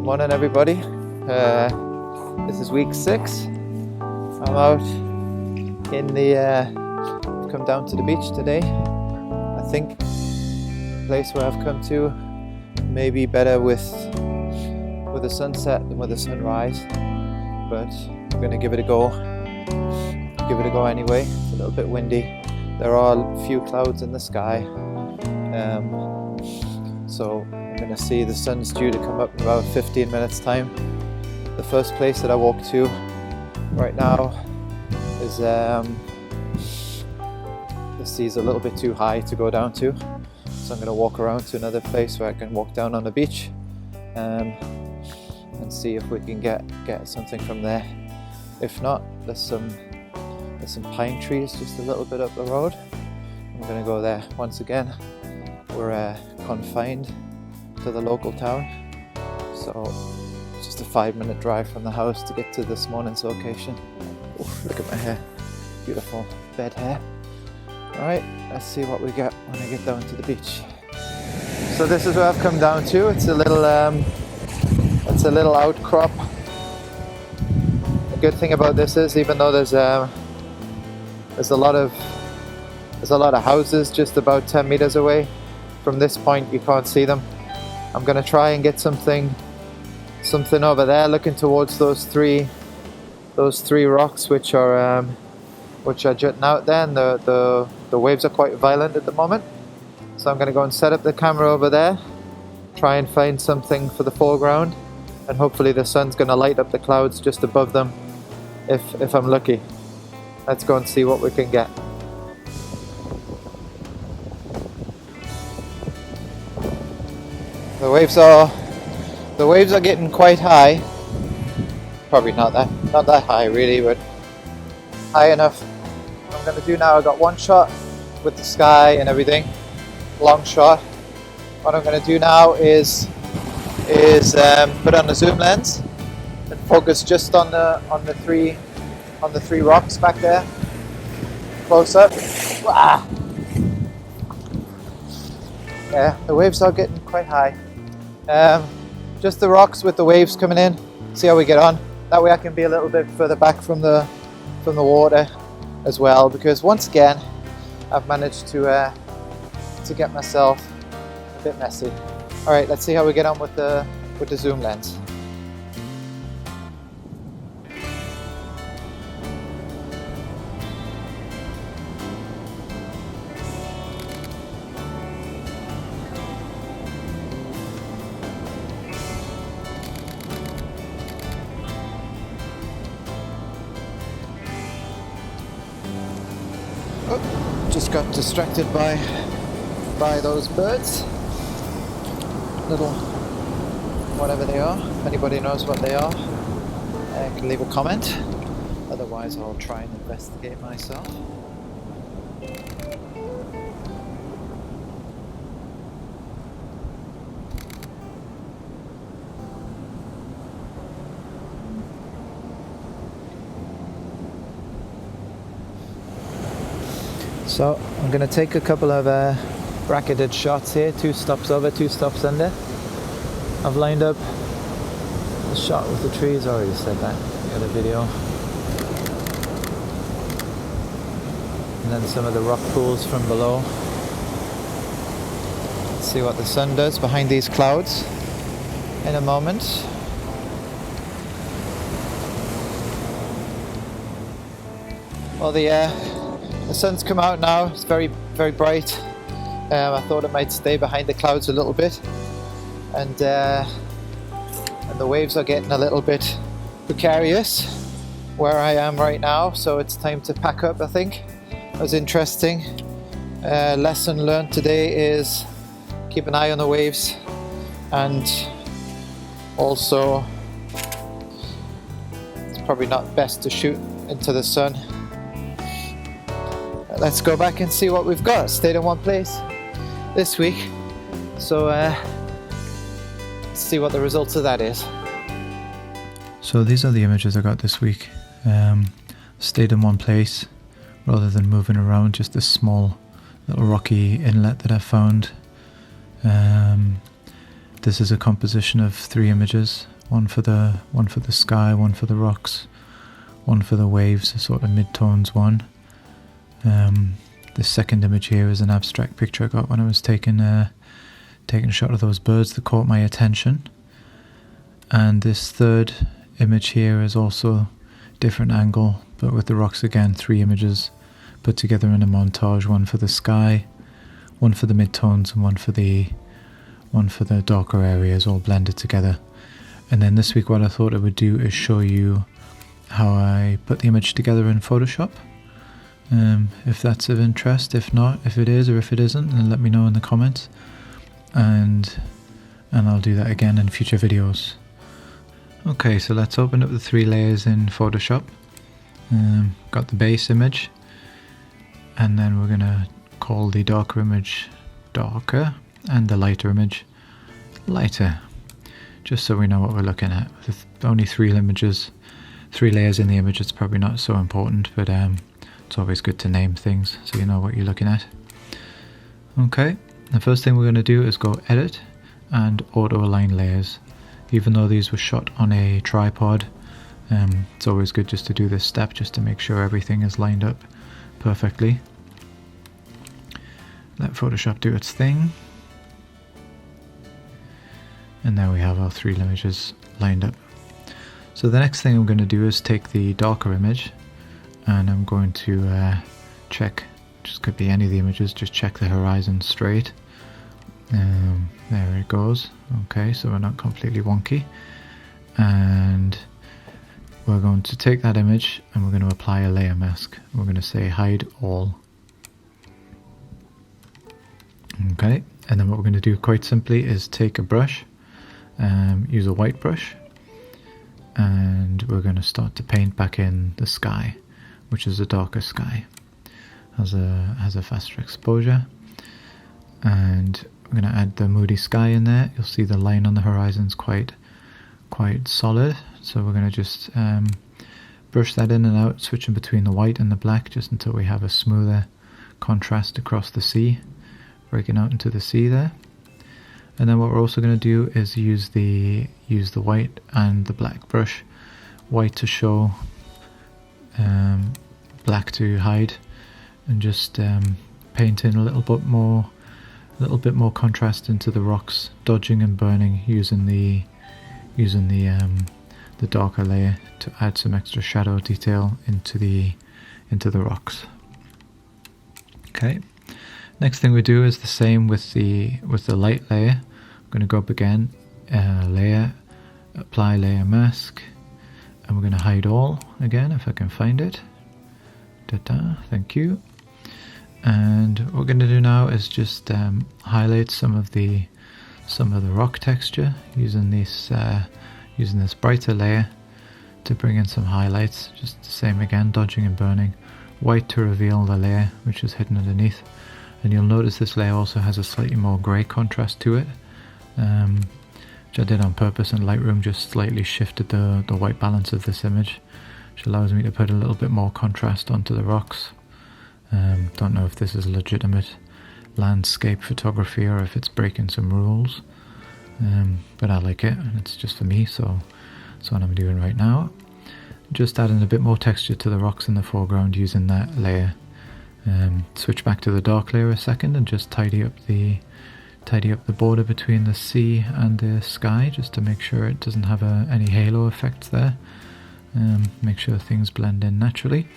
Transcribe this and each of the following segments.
Morning everybody. This is week 6. I'm out in the come down to the beach today. I think the place where I've come to may be better with the sunset than with the sunrise, but I'm gonna give it a go. Anyway. It's a little bit windy. There are a few clouds in the sky, so I'm gonna see the sun's due to come up in about 15 minutes time. The first place that I walk to right now is the sea's a little bit too high to go down to, so I'm gonna walk around to another place where I can walk down on the beach and see if we can get something from there. If not, there's some pine trees just a little bit up the road. I'm gonna go there. Once again, we're confined to the local town, so it's just a 5-minute drive from the house to get to this morning's location. Oof, look at my hair, beautiful bed hair. Alright, let's see what we get when I get down to the beach. So this is where I've come down to. It's a little outcrop. The good thing about this is, even though there's a lot of houses just about 10 meters away from this point, you can't see them. I'm gonna try and get something over there, looking towards those three rocks which are jutting out there, and the waves are quite violent at the moment. So I'm gonna go and set up the camera over there, try and find something for the foreground, and hopefully the sun's gonna light up the clouds just above them if I'm lucky. Let's go and see what we can get. The waves are getting quite high. Probably not that high really, but high enough. What I'm gonna do now, I got one shot with the sky and everything, long shot. What I'm gonna do now is put on the zoom lens and focus just on the three rocks back there. Close up. Wow. Yeah, the waves are getting quite high. Just the rocks with the waves coming in. See how we get on. That way I can be a little bit further back from the water as well, because once again I've managed to get myself a bit messy. All right, let's see how we get on with the zoom lens. Oh, just got distracted by those birds. Little whatever they are. If anybody knows what they are, can leave a comment. Otherwise I'll try and investigate myself. So I'm going to take a couple of bracketed shots here, 2 stops over, 2 stops under. I've lined up the shot with the trees, I already said that in the other video. And then some of the rock pools from below. Let's see what the sun does behind these clouds in a moment. Well, the sun's come out now. It's very, very bright. I thought it might stay behind the clouds a little bit, and the waves are getting a little bit precarious where I am right now, so it's time to pack up, I think. It was interesting. Lesson learned today is keep an eye on the waves, and also it's probably not best to shoot into the sun. Let's go back and see what we've got. Stayed in one place this week, so let's see what the results of that is. So these are the images I got this week. Stayed in one place rather than moving around, just a small little rocky inlet that I found. This is a composition of 3 images. one for the sky, one for the rocks, one for the waves, a sort of mid-tones one. The second image here is an abstract picture I got when I was taking a shot of those birds that caught my attention. And this third image here is also different angle, but with the rocks again, 3 images put together in a montage, one for the sky, one for the mid-tones, and one for the darker areas, all blended together. And then this week what I thought I would do is show you how I put the image together in Photoshop. If that's of interest, if not, if it is or if it isn't, then let me know in the comments, and I'll do that again in future videos. Okay, so let's open up the 3 layers in Photoshop. Got the base image, and then we're gonna call the darker image darker and the lighter image lighter, just so we know what we're looking at. With only 3 layers in the image, it's probably not so important, but it's always good to name things so you know what you're looking at. Okay, the first thing we're going to do is go edit and auto align layers. Even though these were shot on a tripod, it's always good just to do this step just to make sure everything is lined up perfectly. Let Photoshop do its thing. And there we have our 3 images lined up. So the next thing I'm going to do is take the darker image, and I'm going to check, just could be any of the images, just check the horizon straight. There it goes. Okay, so we're not completely wonky. And we're going to take that image and we're going to apply a layer mask. We're going to say hide all. Okay, and then what we're going to do quite simply is take a brush, use a white brush, and we're going to start to paint back in the sky, which is a darker sky. Has a faster exposure, and we're going to add the moody sky in there. You'll see the line on the horizon's quite solid, so we're going to just brush that in and out, switching between the white and the black just until we have a smoother contrast across the sea, breaking out into the sea there. And then what we're also going to do is use the white and the black brush, white to show, black to hide, and just paint in a little bit more contrast into the rocks, dodging and burning using the darker layer to add some extra shadow detail into the rocks. Okay. Next thing we do is the same with the light layer. I'm going to go up again, layer, apply layer mask, and we're going to hide all again if I can find it. Thank you. And what we're going to do now is just highlight some of the rock texture using this brighter layer to bring in some highlights. Just the same again, dodging and burning. White to reveal the layer which is hidden underneath. And you'll notice this layer also has a slightly more grey contrast to it, which I did on purpose, and Lightroom just slightly shifted the white balance of this image, which allows me to put a little bit more contrast onto the rocks. Don't know if this is legitimate landscape photography or if it's breaking some rules, but I like it, and it's just for me, so that's what I'm doing right now. Just adding a bit more texture to the rocks in the foreground using that layer. Switch back to the dark layer a second and just tidy up the border between the sea and the sky, just to make sure it doesn't have any halo effects there. Make sure things blend in naturally.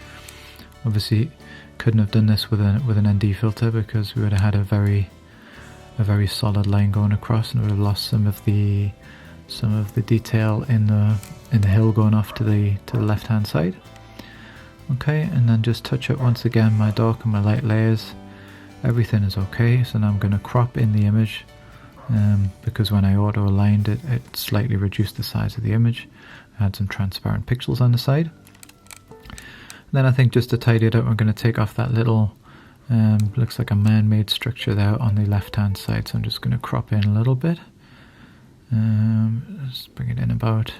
Obviously couldn't have done this with an ND filter, because we would have had a very solid line going across, and we would have lost some of the detail in the hill going off to the left hand side. Okay, and then just touch up once again my dark and my light layers. Everything is okay, so now I'm going to crop in the image, because when I auto aligned it, it slightly reduced the size of the image. I had some transparent pixels on the side. And then I think just to tidy it up, we're going to take off that little, looks like a man-made structure there on the left hand side, so I'm just going to crop in a little bit. Just bring it in about,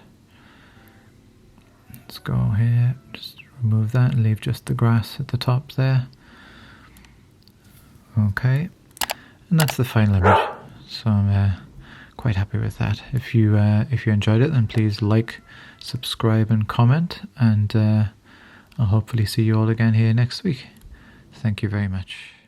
let's go here, just remove that and leave just the grass at the top there. Okay, and that's the final image. So I'm quite happy with that. If you enjoyed it, then please like, subscribe and comment, and I'll hopefully see you all again here next week. Thank you very much.